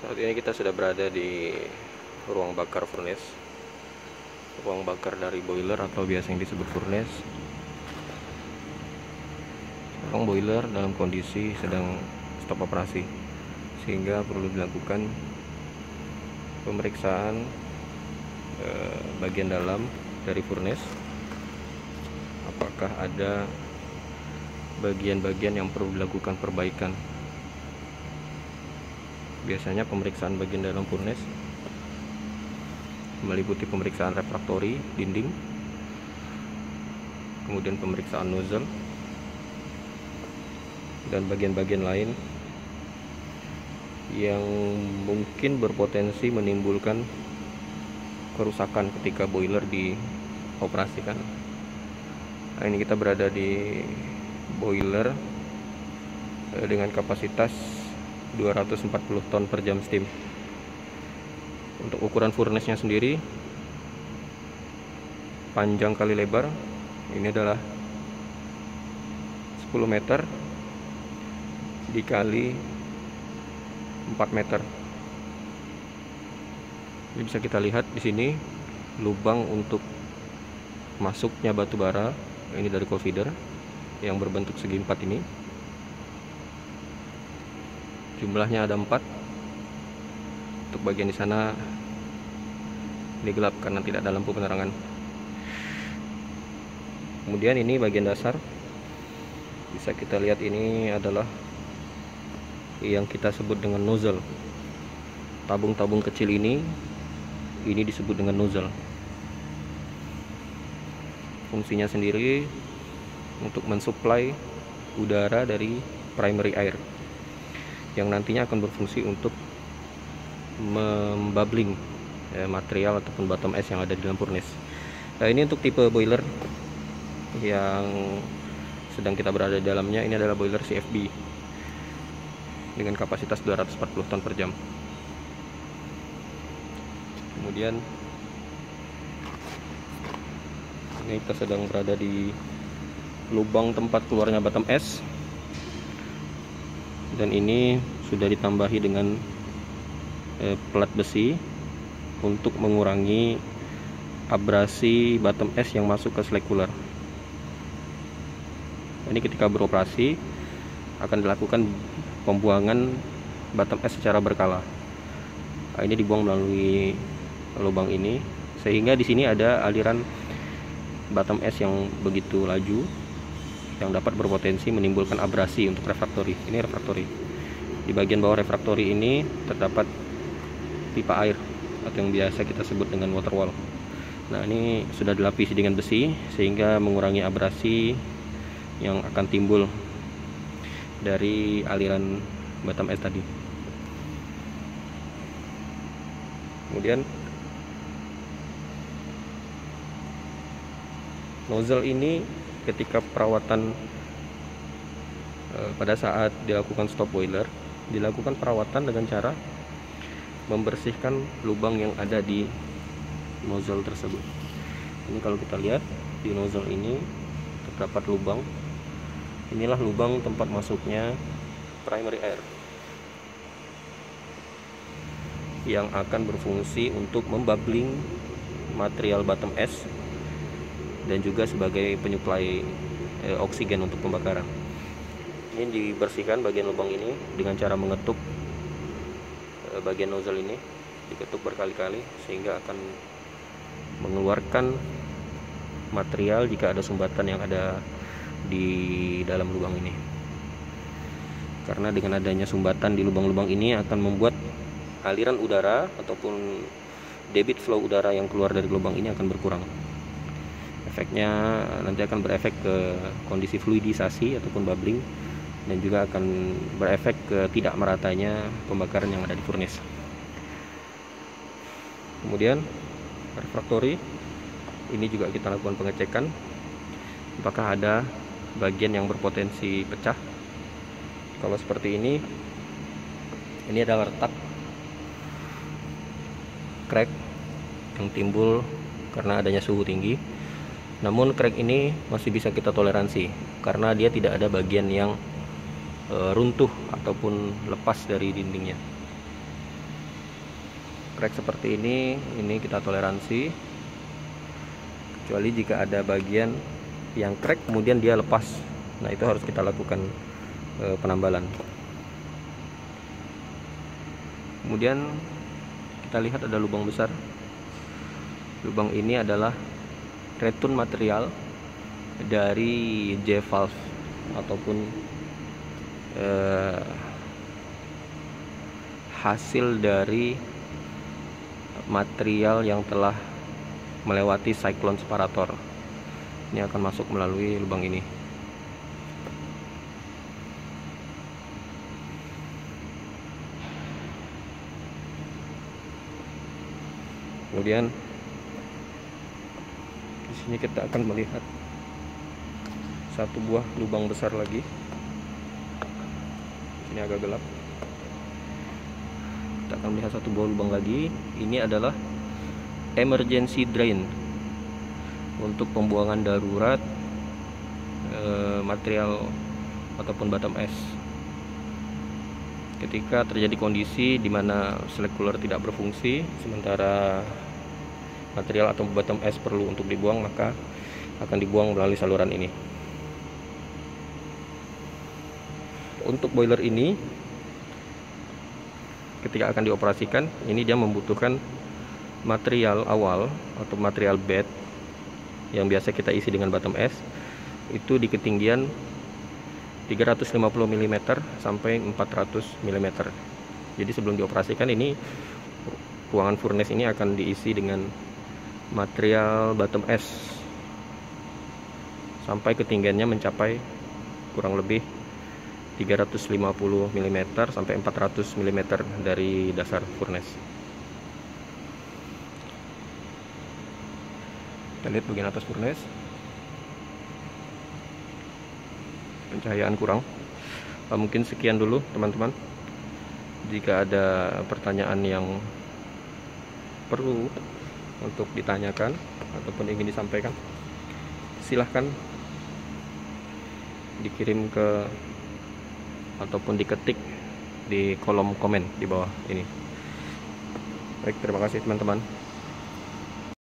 Saat ini kita sudah berada di ruang bakar furnace, ruang bakar dari boiler atau biasa yang disebut furnace. Ruang boiler dalam kondisi sedang stop operasi, sehingga perlu dilakukan pemeriksaan bagian dalam dari furnace. Apakah ada bagian-bagian yang perlu dilakukan perbaikan? Biasanya pemeriksaan bagian dalam furnace meliputi pemeriksaan refraktori dinding, kemudian pemeriksaan nozzle, dan bagian-bagian lain yang mungkin berpotensi menimbulkan kerusakan ketika boiler dioperasikan. Nah, ini kita berada di boiler dengan kapasitas 240 ton per jam steam. Untuk ukuran furnace-nya sendiri, panjang kali lebar ini adalah 10 meter dikali 4 meter. Ini bisa kita lihat di sini lubang untuk masuknya batu bara ini dari coil feeder yang berbentuk segi 4 ini. Jumlahnya ada 4. Untuk bagian di sana ini gelap karena tidak ada lampu penerangan. Kemudian ini bagian dasar, bisa kita lihat ini adalah yang kita sebut dengan nozzle. Tabung-tabung kecil ini disebut dengan nozzle. Fungsinya sendiri untuk mensuplai udara dari primary air yang nantinya akan berfungsi untuk membubbling material ataupun bottom es yang ada di dalam furnace. Nah, ini untuk tipe boiler yang sedang kita berada di dalamnya. Ini adalah boiler CFB dengan kapasitas 240 ton per jam. Kemudian ini kita sedang berada di lubang tempat keluarnya bottom es, dan ini sudah ditambahi dengan pelat besi untuk mengurangi abrasi bottom es yang masuk ke slack cooler. Ini ketika beroperasi akan dilakukan pembuangan bottom es secara berkala. Nah, ini dibuang melalui lubang ini, sehingga di sini ada aliran bottom es yang begitu laju yang dapat berpotensi menimbulkan abrasi untuk refraktori. Ini refraktori. Di bagian bawah refraktori ini terdapat pipa air atau yang biasa kita sebut dengan water wall. Nah, ini sudah dilapisi dengan besi sehingga mengurangi abrasi yang akan timbul dari aliran bottom es tadi. Kemudian nozzle ini ketika perawatan pada saat dilakukan stop boiler, dilakukan perawatan dengan cara membersihkan lubang yang ada di nozzle tersebut. Ini kalau kita lihat di nozzle ini terdapat lubang. Inilah lubang tempat masuknya primary air yang akan berfungsi untuk membubbling material bottom es dan juga sebagai penyuplai oksigen untuk pembakaran. Ini dibersihkan bagian lubang ini dengan cara mengetuk bagian nozzle ini, diketuk berkali-kali sehingga akan mengeluarkan material jika ada sumbatan yang ada di dalam lubang ini. Karena dengan adanya sumbatan di lubang-lubang ini akan membuat aliran udara ataupun debit flow udara yang keluar dari lubang ini akan berkurang. Efeknya nanti akan berefek ke kondisi fluidisasi ataupun bubbling, dan juga akan berefek ke tidak meratanya pembakaran yang ada di furnace. Kemudian refraktori ini juga kita lakukan pengecekan apakah ada bagian yang berpotensi pecah. Kalau seperti ini adalah retak crack yang timbul karena adanya suhu tinggi. Namun crack ini masih bisa kita toleransi karena dia tidak ada bagian yang runtuh ataupun lepas dari dindingnya. crack seperti ini kita toleransi, kecuali jika ada bagian yang crack kemudian dia lepas. Nah, itu harus kita lakukan penambalan. Kemudian kita lihat ada lubang besar. Lubang ini adalah return material dari J valve ataupun hasil dari material yang telah melewati cyclone separator. Ini akan masuk melalui lubang ini. Kemudian di sini kita akan melihat satu buah lubang besar lagi. Ini agak gelap. Kita akan melihat satu buah lubang lagi. Ini adalah emergency drain untuk pembuangan darurat material ataupun bottom es. Ketika terjadi kondisi di mana select cooler tidak berfungsi, sementara material atau bottom es perlu untuk dibuang, maka akan dibuang melalui saluran ini. Untuk boiler ini, ketika akan dioperasikan, ini dia membutuhkan material awal atau material bed yang biasa kita isi dengan bottom es, itu di ketinggian 350 mm sampai 400 mm. Jadi sebelum dioperasikan, ini ruangan furnace ini akan diisi dengan material bottom es sampai ketinggiannya mencapai kurang lebih 350 mm sampai 400 mm dari dasar furnace. Kita lihat bagian atas furnace. Pencahayaan kurang. Mungkin sekian dulu teman-teman. Jika ada pertanyaan yang perlu untuk ditanyakan ataupun ingin disampaikan, silahkan dikirim ke ataupun diketik di kolom komen di bawah ini. Baik, terima kasih teman-teman.